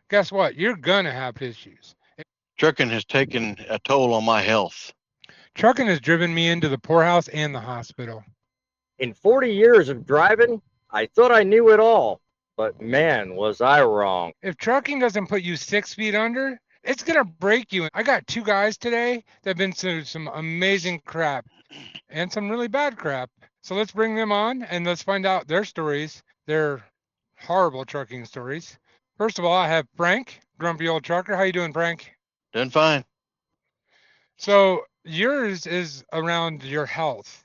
guess what? You're gonna have issues. Trucking has taken a toll on my health. Trucking has driven me into the poorhouse and the hospital. In 40 years of driving, I thought I knew it all, but man, was I wrong. If trucking doesn't put you 6 feet under, it's gonna break you. I got two guys today that have been through some amazing crap and some really bad crap. So let's bring them on and let's find out their stories, their horrible trucking stories. First of all, I have Frank, grumpy old trucker. How you doing, Frank? Done fine. So yours is around your health.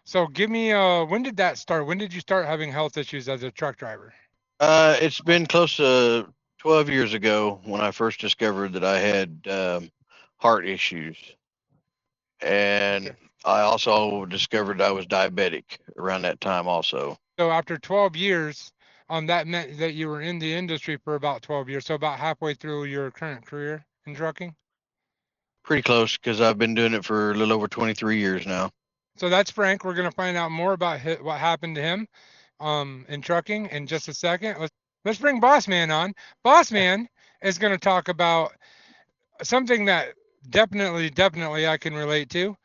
So give me when did that start? When did you start having health issues as a truck driver? It's been close to 12 years ago when I first discovered that I had heart issues. And Okay. I also discovered I was diabetic around that time also. So after 12 years, that meant that you were in the industry for about 12 years. So about halfway through your current career in trucking. Pretty close because I've been doing it for a little over 23 years now. So that's Frank. We're going to find out more about what happened to him in trucking in just a second. Let's bring Boss Man on. Boss Man is going to talk about something that definitely I can relate to.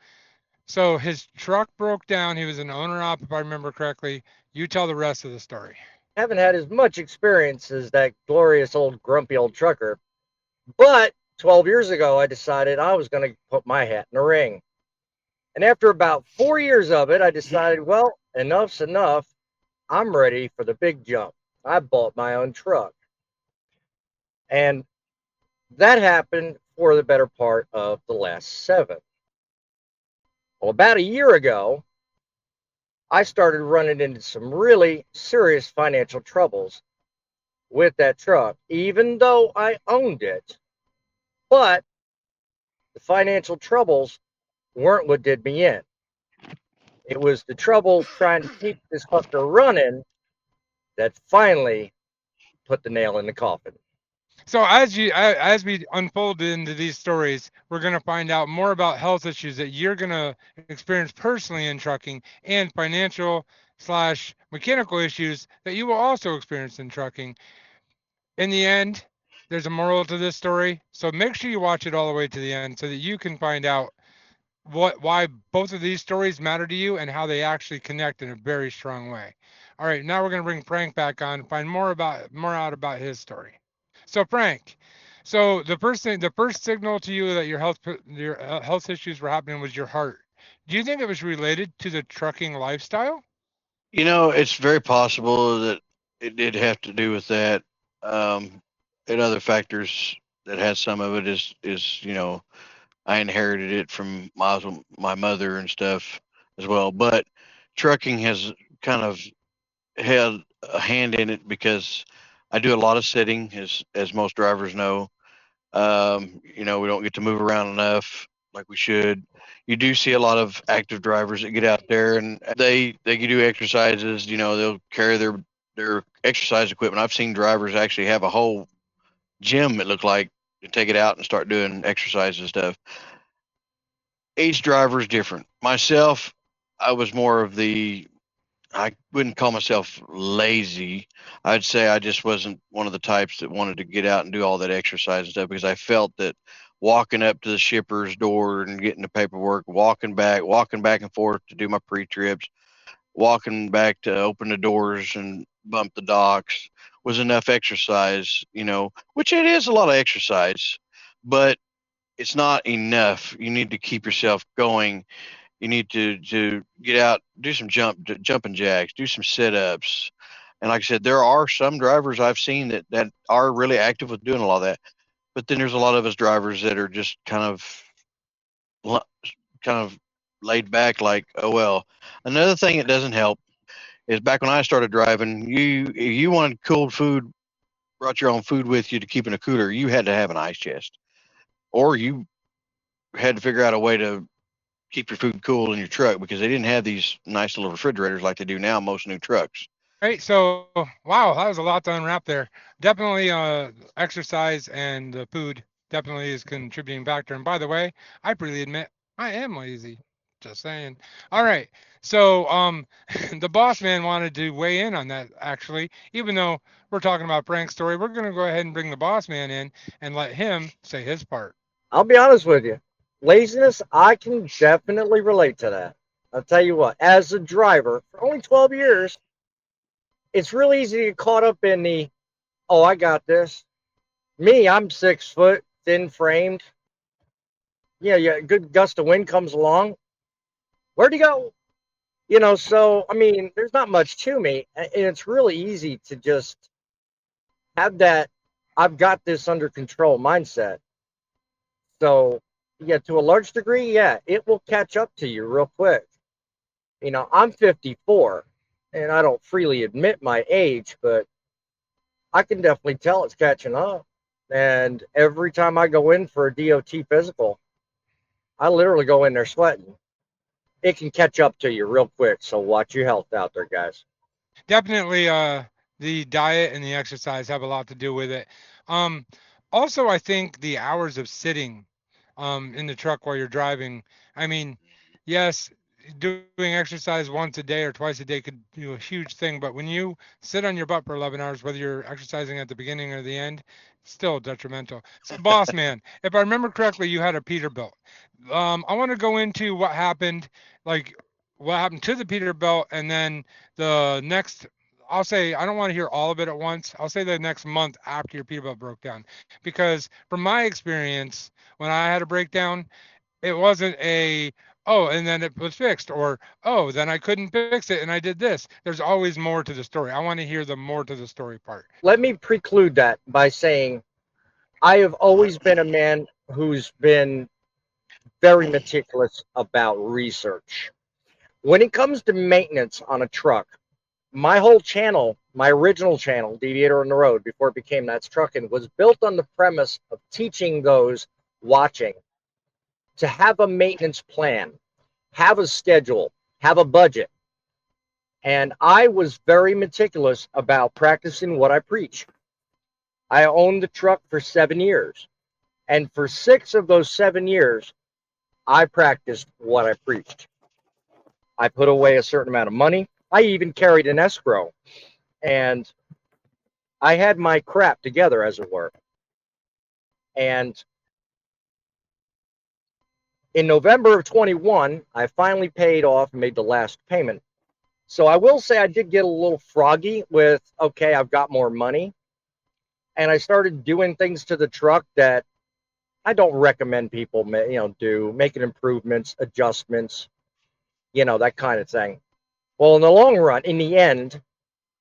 So his truck broke down. He was an owner op, if I remember correctly. You tell the rest of the story. Haven't had as much experience as that glorious old grumpy old trucker, but 12 years ago I decided I was going to put my hat in the ring. And after about 4 years of it, I decided, well, enough's enough. I'm ready for the big jump. I bought my own truck. And that happened for the better part of the last 7. Well, about a year ago, I started running into some really serious financial troubles with that truck, even though I owned it. But the financial troubles weren't what did me in. It was the trouble trying to keep this fucker running that finally put the nail in the coffin. So as we unfold into these stories, we're going to find out more about health issues that you're going to experience personally in trucking and financial slash mechanical issues that you will also experience in trucking. In the end, there's a moral to this story. So make sure you watch it all the way to the end so that you can find out why both of these stories matter to you and how they actually connect in a very strong way. All right, now we're going to bring Frank back on and find more out about his story. So Frank, so the first signal to you that your health issues were happening was your heart. Do you think it was related to the trucking lifestyle? It's very possible that it did have to do with that. Um, and other factors that had some of it is I inherited it from my mother and stuff as well. But trucking has kind of had a hand in it because I do a lot of sitting, as most drivers know. We don't get to move around enough like we should. You do see a lot of active drivers that get out there and they do exercises. They'll carry their exercise equipment. I've seen drivers actually have a whole gym. It looked like to take it out and start doing exercise and stuff. Each driver is different. Myself, I was more of the I wouldn't call myself lazy. I'd say I just wasn't one of the types that wanted to get out and do all that exercise and stuff because I felt that walking up to the shipper's door and getting the paperwork, walking back and forth to do my pre-trips, walking back to open the doors and bump the docks was enough exercise, which it is a lot of exercise, but it's not enough. You need to keep yourself going. You need to get out, do some jumping jacks, do some sit ups. And like I said, there are some drivers I've seen that are really active with doing a lot of that. But then there's a lot of us drivers that are just kind of laid back, like, oh well. Another thing that doesn't help is back when I started driving, if you wanted cold food, brought your own food with you to keep in a cooler, you had to have an ice chest, or you had to figure out a way to keep your food cool in your truck because they didn't have these nice little refrigerators like they do now in most new trucks. Right. So, wow, that was a lot to unwrap there. Definitely, exercise and food definitely is contributing factor. And by the way, I freely admit I am lazy. Just saying. All right. So, the boss man wanted to weigh in on that actually. Even though we're talking about Frank's story, we're going to go ahead and bring the boss man in and let him say his part. I'll be honest with you. Laziness, I can definitely relate to that. I'll tell you what, as a driver for only 12 years, it's really easy to get caught up in the, oh, I got this. Me, I'm 6 foot, thin framed. Yeah, yeah, good gust of wind comes along. Where'd he go? So, I mean, there's not much to me. And it's really easy to just have that, I've got this under control mindset. So, yeah, to a large degree, yeah, it will catch up to you real quick. I'm 54 and I don't freely admit my age, but I can definitely tell it's catching up. And every time I go in for a DOT physical, I literally go in there sweating. It can catch up to you real quick. So watch your health out there, guys. Definitely, the diet and the exercise have a lot to do with it. Um, Also, I think the hours of sitting in the truck while you're driving. I mean, yes, doing exercise once a day or twice a day could do a huge thing, but when you sit on your butt for 11 hours, whether you're exercising at the beginning or the end, it's still detrimental. So, boss man, if I remember correctly, you had a Peterbilt. I want to go into like what happened to the Peterbilt, and then the next. I'll say I don't want to hear all of it at once. I'll say the next month after your Peterbilt broke down, because from my experience, when I had a breakdown, it wasn't a, oh, and then it was fixed, or oh, then I couldn't fix it and I did this. There's always more to the story. I want to hear the more to the story part. Let me preclude that by saying I have always been a man who's been very meticulous about research. When it comes to maintenance on a truck, my whole channel, my original channel, Deviator on the Road, before it became That's Truckin', was built on the premise of teaching those watching to have a maintenance plan, have a schedule, have a budget. And I was very meticulous about practicing what I preach. I owned the truck for 7 years. And for 6 of those 7 years, I practiced what I preached. I put away a certain amount of money. I even carried an escrow. And I had my crap together, as it were. And in November of 21, I finally paid off and made the last payment. So I will say I did get a little froggy with, okay, I've got more money. And I started doing things to the truck that I don't recommend people, do, making improvements, adjustments, that kind of thing. Well, in the long run, in the end,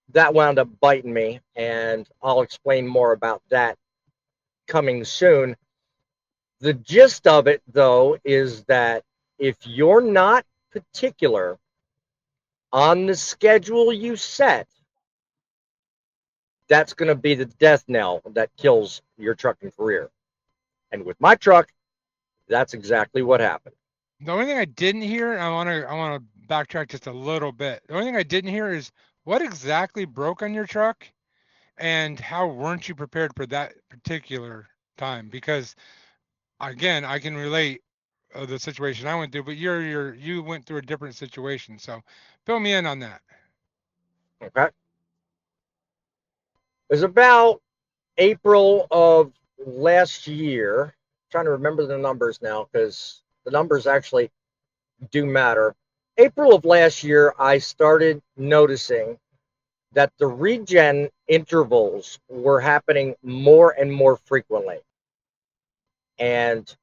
that wound up biting me. And I'll explain more about that coming soon. The gist of it, though, is that if you're not particular on the schedule you set, that's going to be the death knell that kills your trucking career. And with my truck, that's exactly what happened. The only thing I didn't hear, I want to backtrack just a little bit. The only thing I didn't hear is what exactly broke on your truck, and how weren't you prepared for that particular time? Because again, I can relate the situation I went through, but you went through a different situation. So fill me in on that. Okay. It was about April of last year. I'm trying to remember the numbers now because the numbers actually do matter. April of last year, I started noticing that the regen intervals were happening more and more frequently, and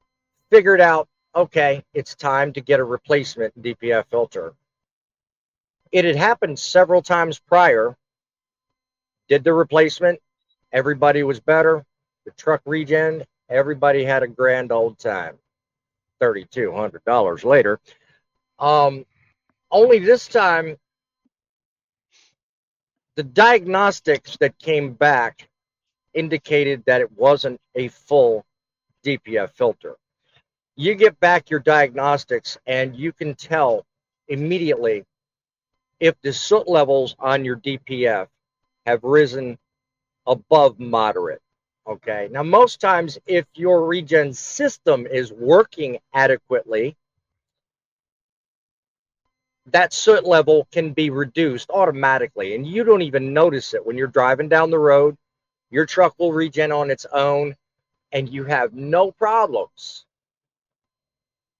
figured out, okay, it's time to get a replacement DPF filter. It had happened several times prior. Did the replacement, everybody was better. The truck regen, everybody had a grand old time. $3,200 later. Only this time, the diagnostics that came back indicated that it wasn't a full DPF filter. You get back your diagnostics and you can tell immediately if the soot levels on your DPF have risen above moderate. Okay. Now, most times, if your regen system is working adequately, that soot level can be reduced automatically, and you don't even notice it when you're driving down the road. Your truck will regen on its own, and you have no problems.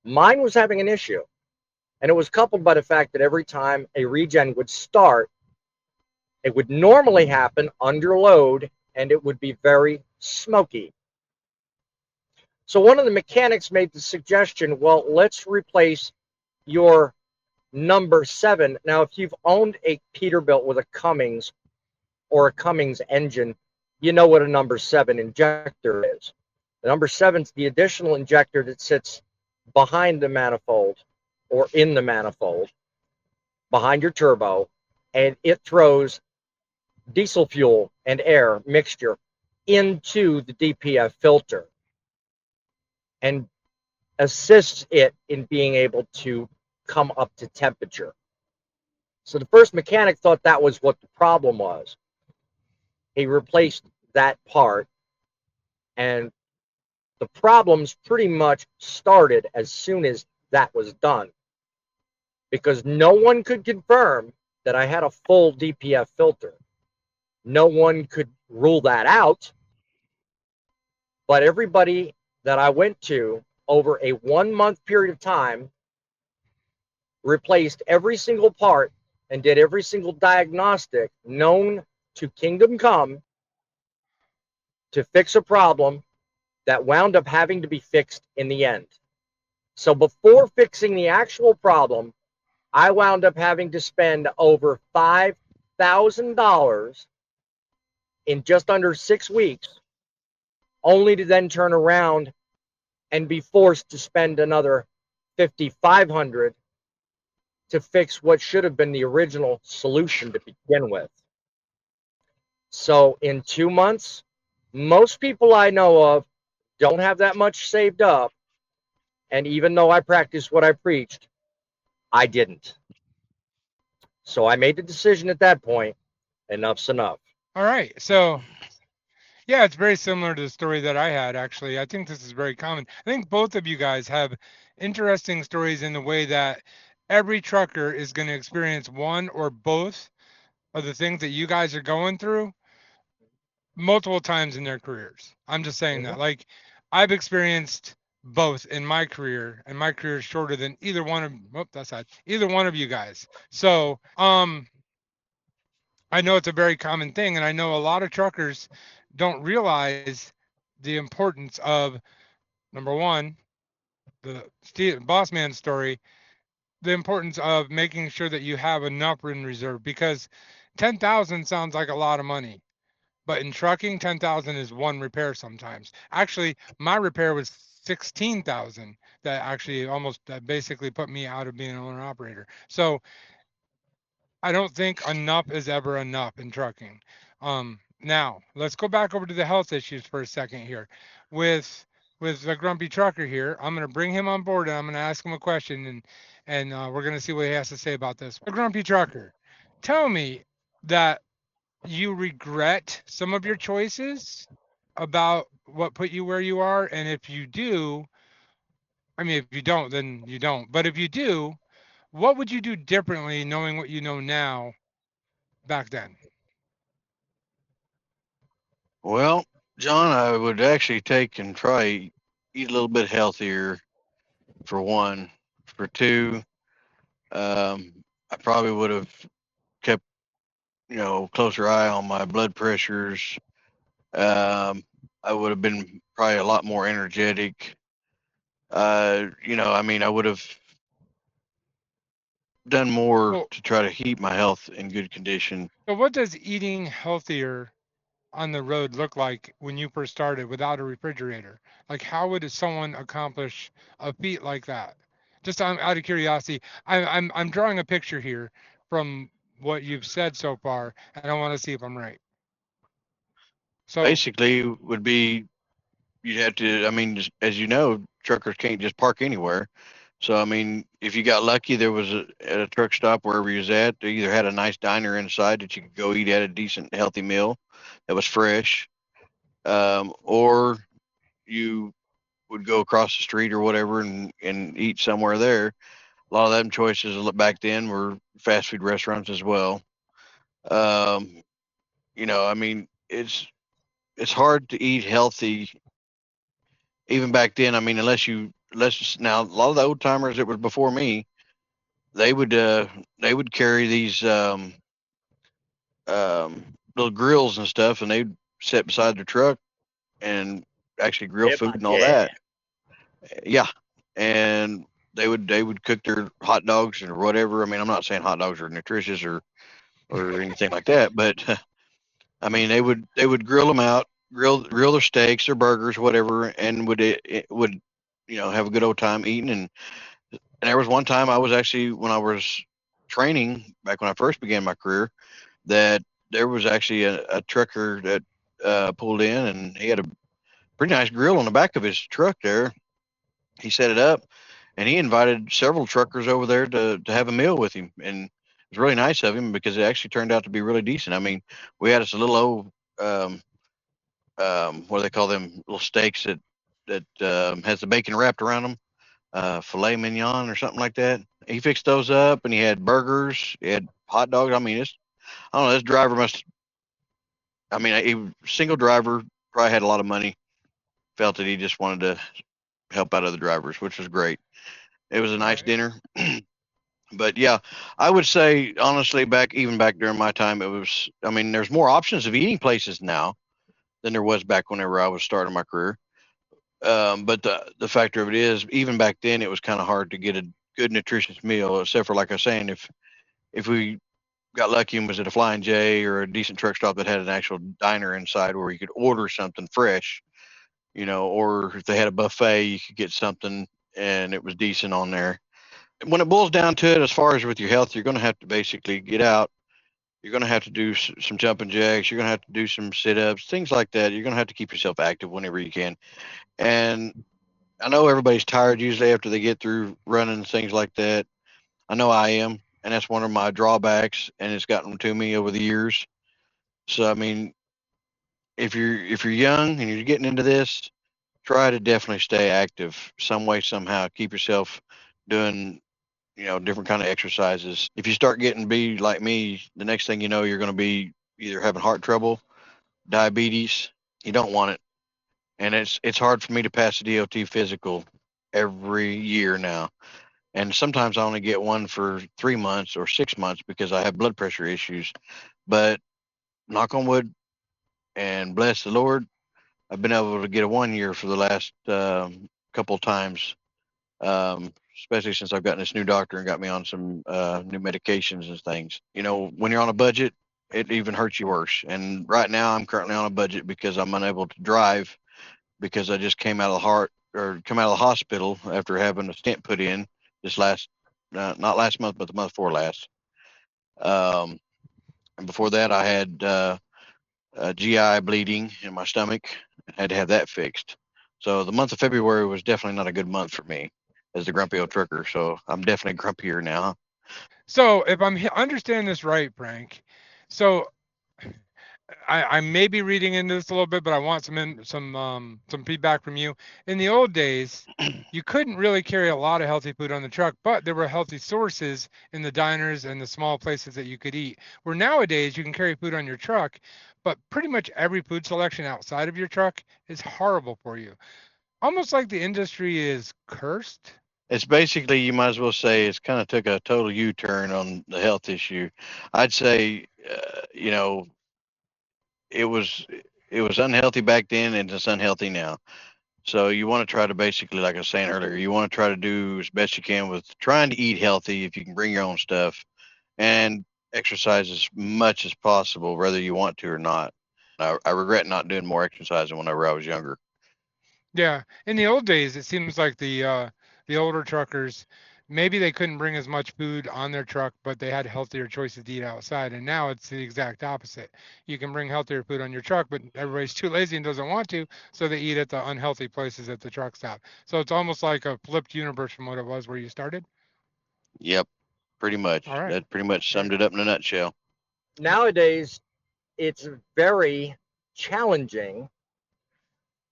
Mine was having an issue, and it was coupled by the fact that every time a regen would start, it would normally happen under load, and it would be very smoky. So one of the mechanics made the suggestion, well, let's replace your number 7. Now, if you've owned a Peterbilt with a Cummins or a Cummins engine, you know what a number 7 injector is. The number 7 is the additional injector that sits behind the manifold or in the manifold, behind your turbo, and it throws diesel fuel and air mixture into the DPF filter and assists it in being able to come up to temperature. So the first mechanic thought that was what the problem was. He replaced that part, and the problems pretty much started as soon as that was done, because no one could confirm that I had a full DPF filter. No one could rule that out, but everybody that I went to over a 1 month period of time replaced every single part and did every single diagnostic known to Kingdom Come to fix a problem that wound up having to be fixed in the end. So before fixing the actual problem, I wound up having to spend over $5,000 in just under 6 weeks, only to then turn around and be forced to spend another $5,500 to fix what should have been the original solution to begin with. So in 2 months, most people I know of don't have that much saved up. And even though I practiced what I preached, I didn't. So I made the decision at that point, enough's enough. All right. So, yeah, it's very similar to the story that I had, actually. I think this is very common. I think both of you guys have interesting stories in the way that every trucker is going to experience one or both of the things that you guys are going through multiple times in their careers. I'm just saying that. Mhm. Like, I've experienced both in my career, and my career is shorter than either one of either one of you guys. So, I know it's a very common thing, and I know a lot of truckers don't realize the importance of number one, the boss man story, the importance of making sure that you have enough in reserve, because 10,000 sounds like a lot of money. But in trucking, 10,000 is one repair sometimes. Actually, my repair was 16,000. That actually almost that basically put me out of being an owner operator. So I don't think enough is ever enough in trucking. Now let's go back over to the health issues for a second here. With with the grumpy trucker here, I'm going to bring him on board and I'm going to ask him a question, and we're going to see what he has to say about this. The grumpy trucker, tell me that you regret some of your choices about what put you where you are, and if you do, I mean, if you don't, then you don't. But if you do, what would you do differently knowing what you know now back then? Well, John, I would actually take and try eat a little bit healthier for one. For two, I probably would have kept closer eye on my blood pressures. I would have been probably a lot more energetic. I mean, I would have done more Well, to try to keep my health in good condition. so what does eating healthier on the road look like when you first started without a refrigerator? Like, how would someone accomplish a feat like that? Just out of curiosity, I'm drawing a picture here from what you've said so far, and I want to see if I'm right. So, Basically, would be you'd have to. I mean, as you know, truckers can't just park anywhere. So I mean, if you got lucky, there was at a truck stop wherever you was at, they either had a nice diner inside that you could go eat at a decent, healthy meal that was fresh, or you would go across the street or whatever and eat somewhere there. A lot of them choices back then were fast food restaurants as well. Um, I mean, it's hard to eat healthy even back then. I mean, unless now a lot of the old timers that was before me, they would they would carry these little grills and stuff, and they'd sit beside their truck and actually grill Hit food my and all tip. that. Yeah, and they would cook their hot dogs or whatever. I mean, I'm not saying hot dogs are nutritious or anything like that, but I mean they would grill them out, grill their steaks, their burgers, whatever, and would have a good old time eating. And there was one time I was actually, when I was training back when I first began my career, that there was actually a trucker that pulled in, and he had a pretty nice grill on the back of his truck there. He set it up, and he invited several truckers over there to have a meal with him, and it was really nice of him because it actually turned out to be really decent. I mean, we had us a little old um, what do they call them, little steaks that has the bacon wrapped around them, filet mignon or something like that. He fixed those up, and he had burgers, he had hot dogs. I mean, I don't know. This driver must. I mean, a single driver, probably had a lot of money. Felt that he just wanted to help out other drivers, which was great. It was a nice Right. dinner. But yeah, I would say honestly, even back during my time, it was. I mean, there's more options of eating places now than there was back whenever I was starting my career. But the factor of it is, even back then, it was kind of hard to get a good nutritious meal, except for, like I was saying, if we got lucky and was at a Flying J or a decent truck stop that had an actual diner inside where you could order something fresh, or if they had a buffet, you could get something and it was decent on there. When it boils down to it, as far as with your health, you're going to have to basically get out. You're going to have to do some jumping jacks. You're going to have to do some sit ups, things like that. You're going to have to keep yourself active whenever you can. And I know everybody's tired usually after they get through running things like that. I know I am. And that's one of my drawbacks, and it's gotten to me over the years. So I mean, if you're young and you're getting into this, try to definitely stay active some way somehow. Keep yourself doing different kind of exercises. If you start getting be like me, the next thing you know, you're going to be either having heart trouble, diabetes. You don't want it, and it's hard for me to pass a DOT physical every year now. And sometimes I only get one for 3 months or 6 months because I have blood pressure issues. But knock on wood and bless the Lord, I've been able to get a 1 year for the last couple of times, especially since I've gotten this new doctor and got me on some new medications and things. When you're on a budget, it even hurts you worse. And right now, I'm currently on a budget because I'm unable to drive because I just came out of the come out of the hospital after having a stent put in this last, not last month, but the month before last. Um, and before that, I had GI bleeding in my stomach. I had to have that fixed. So the month of February was definitely not a good month for me as the grumpy old trucker. So I'm definitely grumpier now. So if I'm understanding this right, Frank, so I may be reading into this a little bit, but I want some feedback from you. In the old days, you couldn't really carry a lot of healthy food on the truck, but there were healthy sources in the diners and the small places that you could eat. Where nowadays you can carry food on your truck, but pretty much every food selection outside of your truck is horrible for you. Almost like the industry is cursed. It's basically, you might as well say, it's kind of took a total U-turn on the health issue. I'd say, it was it was unhealthy back then and it's unhealthy now. So you want to try to basically, like I was saying earlier, you want to try to do as best you can with trying to eat healthy if you can bring your own stuff and exercise as much as possible, whether you want to or not. I regret not doing more exercising whenever I was younger. Yeah, in the old days, it seems like the older truckers maybe they couldn't bring as much food on their truck, but they had healthier choices to eat outside. And now it's the exact opposite. You can bring healthier food on your truck, but everybody's too lazy and doesn't want to, so they eat at the unhealthy places at the truck stop. So it's almost like a flipped universe from what it was where you started. Yep, pretty All much. right, That pretty much very summed it good. up in a nutshell. Nowadays, it's very challenging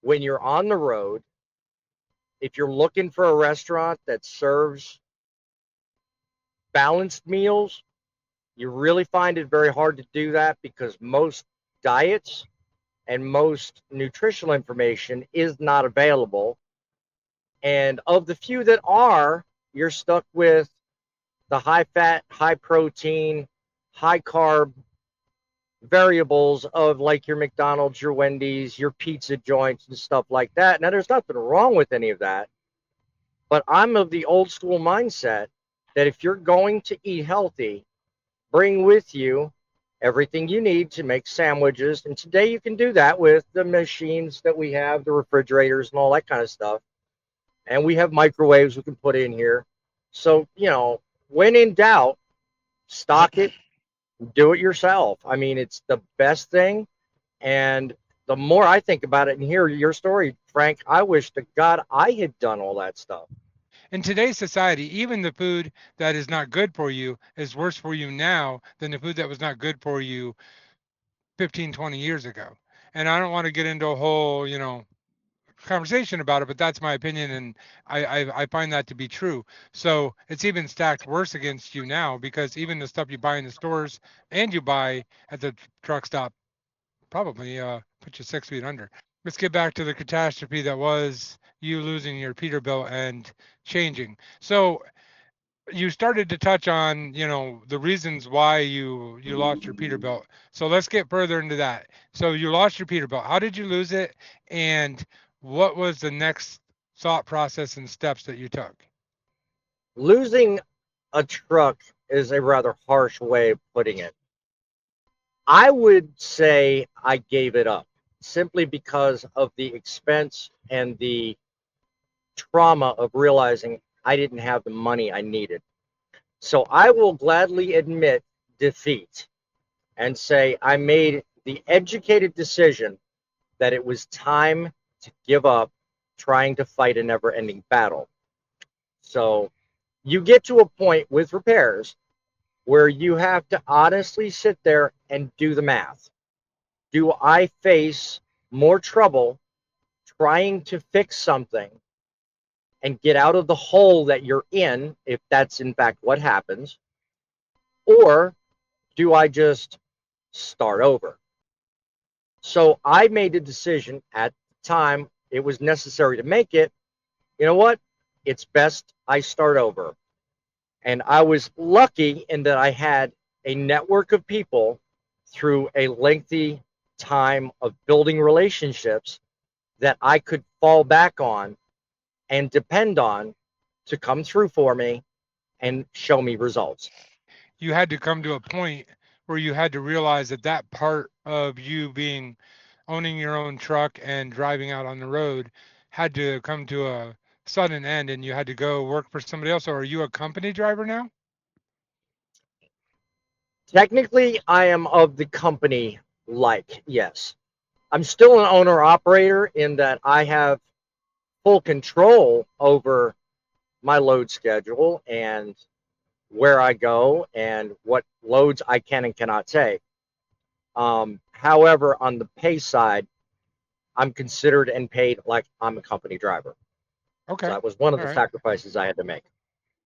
when you're on the road. If you're looking for a restaurant that serves balanced meals, you really find it very hard to do that because most diets and most nutritional information is not available. And of the few that are, you're stuck with the high fat, high protein, high carb variables of like your McDonald's, your Wendy's, your pizza joints, and stuff like that. Now, there's nothing wrong with any of that, but I'm of the old school mindset that if you're going to eat healthy, bring with you everything you need to make sandwiches. And today you can do that with the machines that we have, the refrigerators and all that kind of stuff. And we have microwaves we can put in here. So, when in doubt, stock it, do it yourself. I mean, it's the best thing. And the more I think about it and hear your story, Frank, I wish to God I had done all that stuff. In today's society, even the food that is not good for you is worse for you now than the food that was not good for you 15, 20 years ago. And I don't want to get into a whole, conversation about it, but that's my opinion, and I find that to be true. So it's even stacked worse against you now because even the stuff you buy in the stores and you buy at the truck stop probably put you 6 feet under. Let's get back to the catastrophe that was you losing your Peterbilt and changing. So you started to touch on, the reasons why you lost your Peterbilt. So let's get further into that. So you lost your Peterbilt. How did you lose it, and what was the next thought process and steps that you took? Losing a truck is a rather harsh way of putting it. I would say I gave it up simply because of the expense and the trauma of realizing I didn't have the money I needed. So I will gladly admit defeat and say I made the educated decision that it was time to give up trying to fight a never ending battle. So you get to a point with repairs where you have to honestly sit there and do the math. Do I face more trouble trying to fix something and get out of the hole that you're in, if that's in fact what happens, or do I just start over? So I made a decision at the time it was necessary to make it. You know what? It's best I start over. And I was lucky in that I had a network of people through a lengthy time of building relationships that I could fall back on and depend on to come through for me and show me results. You had to come to a point where you had to realize that that part of you being owning your own truck and driving out on the road had to come to a sudden end, and you had to go work for somebody else. Or are you a company driver now? Technically, I am of the company like, yes. I'm still an owner operator in that I have full control over my load schedule and where I go and what loads I can and cannot take. However, on the pay side, I'm considered and paid like I'm a company driver. So Okay. that was one of All the right. sacrifices I had to make.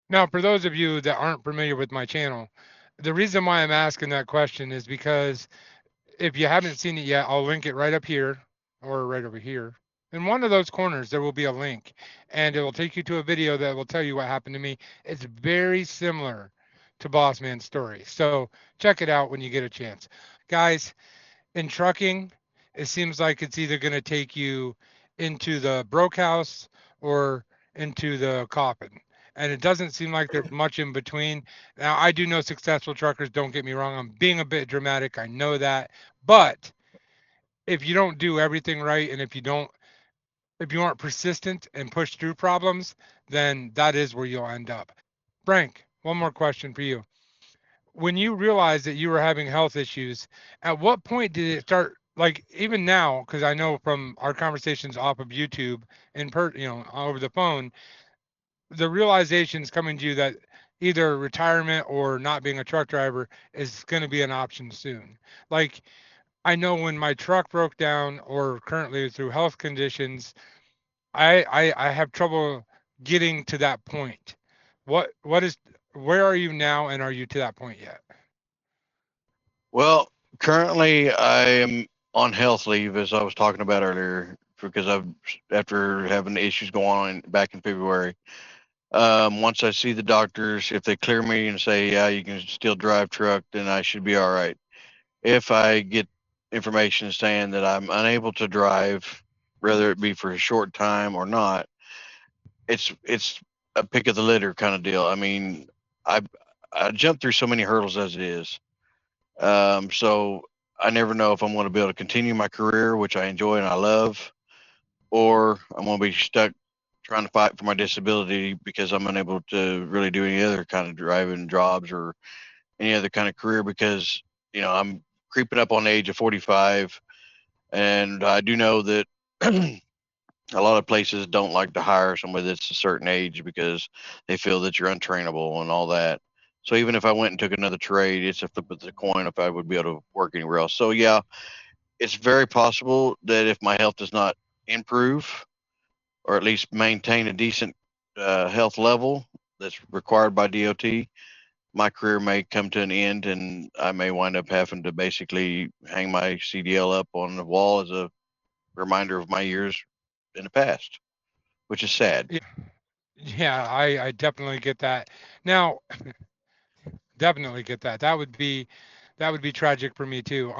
Now, for those of you that aren't familiar with my channel, the reason why I'm asking that question is because if you haven't seen it yet, I'll link it right up here or right over here. In one of those corners, there will be a link, and it will take you to a video that will tell you what happened to me. It's very similar to Boss Man's story. So check it out when you get a chance. Guys, in trucking, it seems like it's either going to take you into the broke house or into the coffin. And it doesn't seem like there's much in between. Now, I do know successful truckers, don't get me wrong. I'm being a bit dramatic. I know that. But if you don't do everything right, and if you aren't persistent and push through problems, then that is where you'll end up. Frank, one more question for you. When you realized that you were having health issues, at what point did it start? Like even now, because I know from our conversations off of YouTube and over the phone, the realization is coming to you that either retirement or not being a truck driver is going to be an option soon. Like I know when my truck broke down, or currently through health conditions, I have trouble getting to that point. What is Where are you now, and are you to that point yet? Well, currently I am on health leave, as I was talking about earlier, because I've after having issues going on back in February. Once I see the doctors, if they clear me and say, yeah, you can still drive truck, then I should be all right. If I get information saying that I'm unable to drive, whether it be for a short time or not, it's a pick of the litter kind of deal. I mean, I I jumped through so many hurdles as it is. So I never know if I'm going to be able to continue my career, which I enjoy and I love, or I'm going to be stuck trying to fight for my disability because I'm unable to really do any other kind of driving jobs or any other kind of career because, I'm creeping up on the age of 45. And I do know that a lot of places don't like to hire somebody that's a certain age because they feel that you're untrainable and all that. So even if I went and took another trade, it's a flip of the coin if I would be able to work anywhere else. So yeah, it's very possible that if my health does not improve or at least maintain a decent health level that's required by DOT, my career may come to an end and I may wind up having to basically hang my CDL up on the wall as a reminder of my years in the past, which is sad. Yeah, I definitely get that. Now, definitely get that. That would be tragic for me too.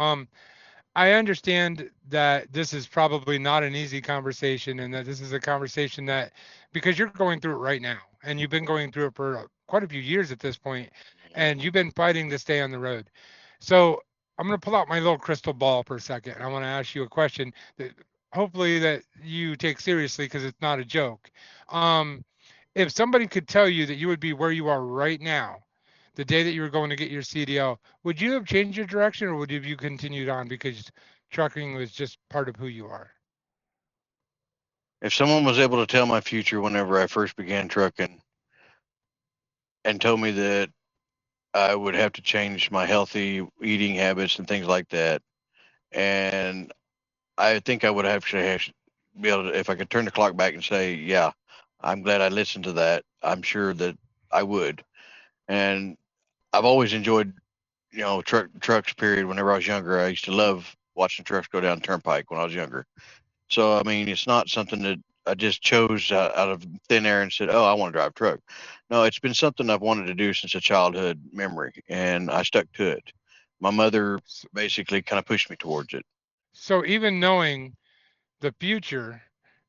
I understand that this is probably not an easy conversation, and that this is a conversation that, because you're going through it right now, and you've been going through it for quite a few years at this point, and you've been fighting to stay on the road. So I'm going to pull out my little crystal ball for a second. And I want to ask you a question that hopefully that you take seriously because it's not a joke. Um, if somebody could tell you that you would be where you are right now, the day that you were going to get your CDL, would you have changed your direction, or would you have you continued on because trucking was just part of who you are? If someone was able to tell my future whenever I first began trucking and told me that I would have to change my healthy eating habits and things like that, and I think I would actually have to be able to, if I could turn the clock back and say, yeah, I'm glad I listened to that. I'm sure that I would. And I've always enjoyed, trucks. Period. Whenever I was younger, I used to love watching trucks go down Turnpike when I was younger. So I mean, it's not something that I just chose out of thin air and said, "Oh, I want to drive a truck." No, it's been something I've wanted to do since a childhood memory, and I stuck to it. My mother basically kind of pushed me towards it. So even knowing the future,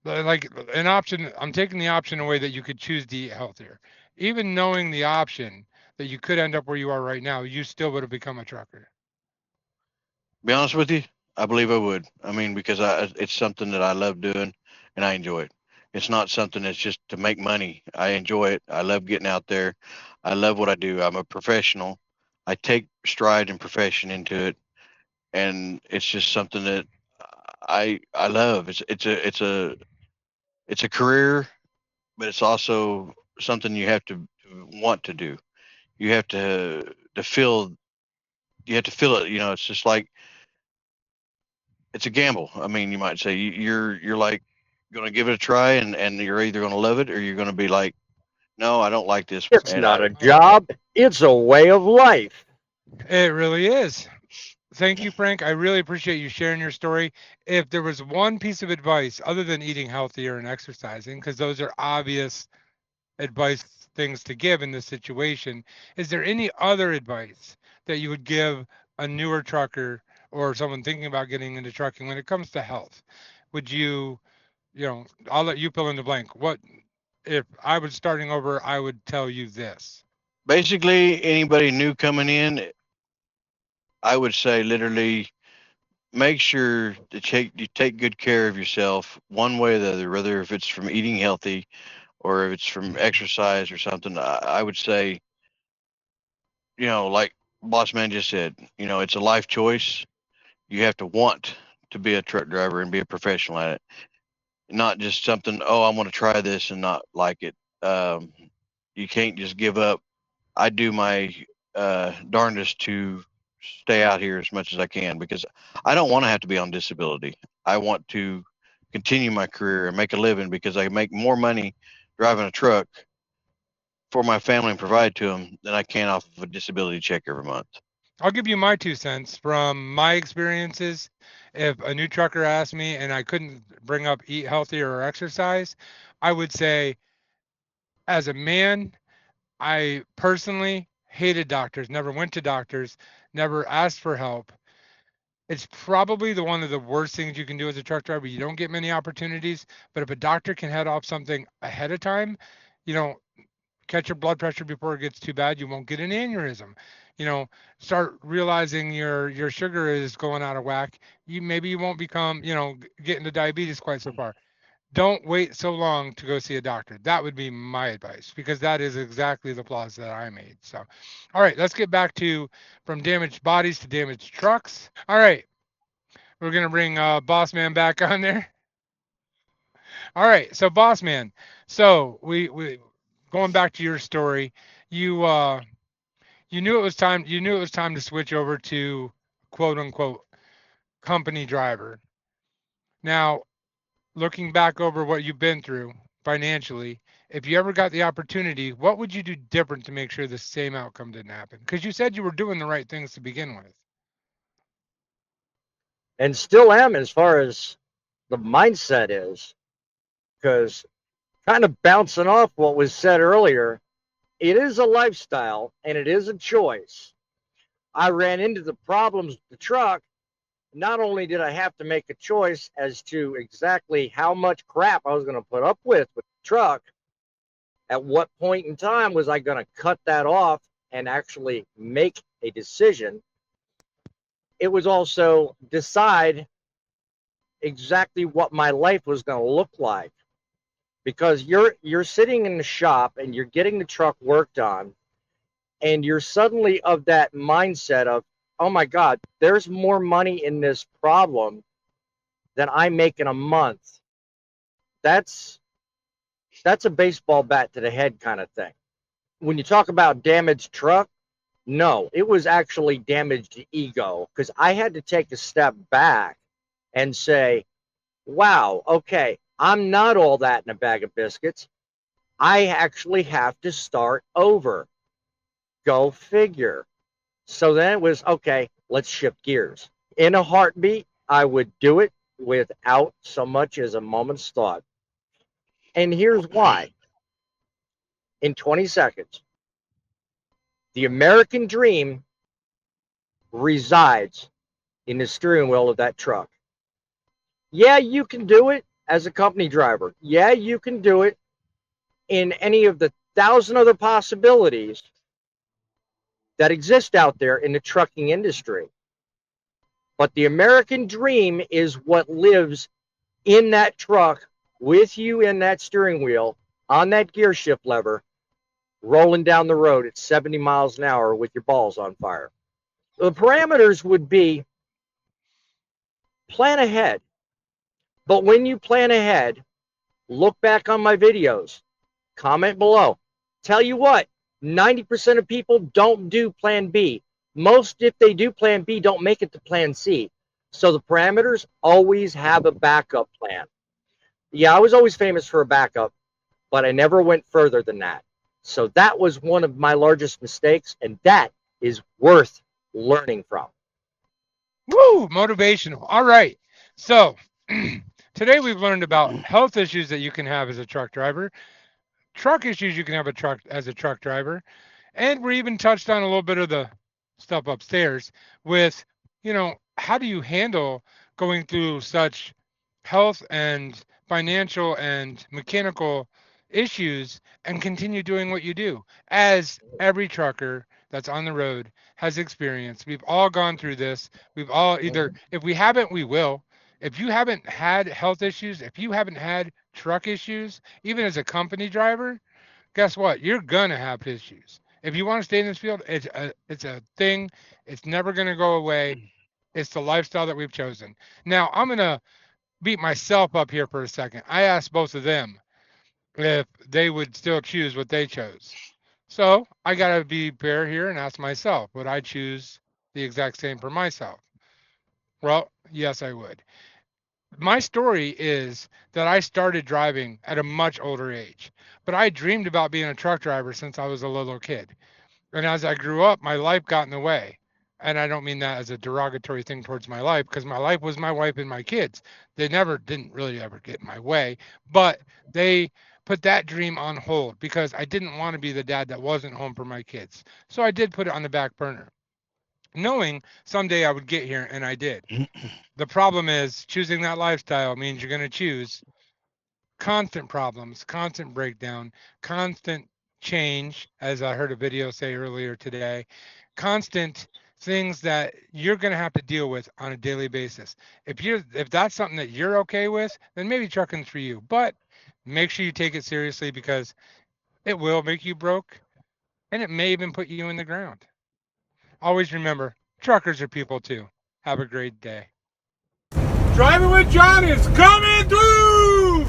like an option, I'm taking the option away that you could choose to eat healthier. Even knowing the option that you could end up where you are right now, you still would have become a trucker. Be honest with you, I believe I would. I mean, because it's something that I love doing, and I enjoy it. It's not something that's just to make money. I enjoy it. I love getting out there. I love what I do. I'm a professional. I take stride and profession into it, and it's just something that I love. It's a career, but it's also something you have to want to do. You have to feel you have to feel it. It's just like it's a gamble. I mean, you might say you're like going to give it a try, and you're either going to love it or you're going to be like, no, I don't like this, It's and not I a job, it's a way of life. It really is. Thank you, Frank. I really appreciate you sharing your story. If there was one piece of advice other than eating healthier and exercising, because those are obvious advice things to give in this situation, is there any other advice that you would give a newer trucker or someone thinking about getting into trucking when it comes to health? Would you, I'll let you fill in the blank. What if I was starting over, I would tell you this. basically anybody new coming in, I would say literally make sure that you take good care of yourself one way or the other, whether if it's from eating healthy or if it's from exercise or something. I would say, like Boss Man just said, it's a life choice. You have to want to be a truck driver and be a professional at it, not just something. Oh, I want to try this and not like it. Um, you can't just give up. I do my darndest to stay out here as much as I can because I don't want to have to be on disability. I want to continue my career and make a living because I make more money driving a truck for my family and provide to them than I can off of a disability check every month. I'll give you my 2 cents from my experiences. If a new trucker asked me and I couldn't bring up eat healthier or exercise, I would say, as a man, I personally hated doctors, never went to doctors, never asked for help. It's probably the one of the worst things you can do as a truck driver. You don't get many opportunities, but if a doctor can head off something ahead of time, you know, catch your blood pressure before it gets too bad, you won't get an aneurysm. You know, start realizing your sugar is going out of whack. You won't become, get into diabetes quite so far. Don't wait so long to go see a doctor. That would be my advice because that is exactly the flaws that I made. So, all right, let's get back to from damaged bodies to damaged trucks. All right, we're gonna bring Boss Man back on there. All right, so Boss Man, so we going back to your story, you you knew it was time. You knew it was time to switch over to quote unquote company driver. Now, looking back over what you've been through financially, if you ever got the opportunity, what would you do different to make sure the same outcome didn't happen? Because you said you were doing the right things to begin with. And still am as far as the mindset is, because kind of bouncing off what was said earlier, it is a lifestyle and it is a choice. I ran into the problems with the truck. Not only did I have to make a choice as to exactly how much crap I was going to put up with the truck, at what point in time was I going to cut that off and actually make a decision? It was also decide exactly what my life was going to look like, because you're sitting in the shop and you're getting the truck worked on, and you're suddenly of that mindset of, oh my god, there's more money in this problem than I make in a month. That's a baseball bat to the head kind of thing. When you talk about damaged truck, no, it was actually damaged ego, because I had to take a step back and say, wow, okay, I'm not all that in a bag of biscuits. I actually have to start over. Go figure. So then it was, okay, let's shift gears. In a heartbeat, I would do it without so much as a moment's thought. And here's why. In 20 seconds, the American dream resides in the steering wheel of that truck. Yeah, you can do it as a company driver. Yeah, you can do it in any of the 1,000 other possibilities that exist out there in the trucking industry. But the American dream is what lives in that truck with you in that steering wheel on that gear shift lever, rolling down the road at 70 miles an hour with your balls on fire. So the parameters would be plan ahead. But when you plan ahead, look back on my videos, comment below. Tell you what, 90% of people don't do plan B. Most, if they do plan B, don't make it to plan C. So the parameters always have a backup plan. Yeah, I was always famous for a backup, but I never went further than that. So that was one of my largest mistakes, and that is worth learning from. Woo, motivational. All right. So today we've learned about health issues that you can have as a truck driver, truck issues you can have a truck as a truck driver, and we even touched on a little bit of the stuff upstairs with, how do you handle going through such health and financial and mechanical issues and continue doing what you do, as every trucker that's on the road has experienced. We've all gone through this. We've all either, if we haven't, we will. If you haven't had health issues, if you haven't had truck issues, even as a company driver, guess what? You're gonna have issues. If you want to stay in this field, it's a thing. It's never gonna go away. It's the lifestyle that we've chosen. Now I'm gonna beat myself up here for a second. I asked both of them if they would still choose what they chose. So I gotta be fair here and ask myself, would I choose the exact same for myself? Well, yes, I would. My story is that I started driving at a much older age, but I dreamed about being a truck driver since I was a little kid. And as I grew up, my life got in the way. And I don't mean that as a derogatory thing towards my life, because my life was my wife and my kids. They never didn't really ever get in my way, but they put that dream on hold because I didn't want to be the dad that wasn't home for my kids. So I did put it on the back burner, knowing someday I would get here, and I did. The problem is choosing that lifestyle means you're going to choose constant problems, constant breakdown, constant change, as I heard a video say earlier today, constant things that you're going to have to deal with on a daily basis. If that's something that you're okay with, then maybe trucking's for you. But make sure you take it seriously because it will make you broke and it may even put you in the ground. Always remember, truckers are people too. Have a great day. Driving with John is coming through!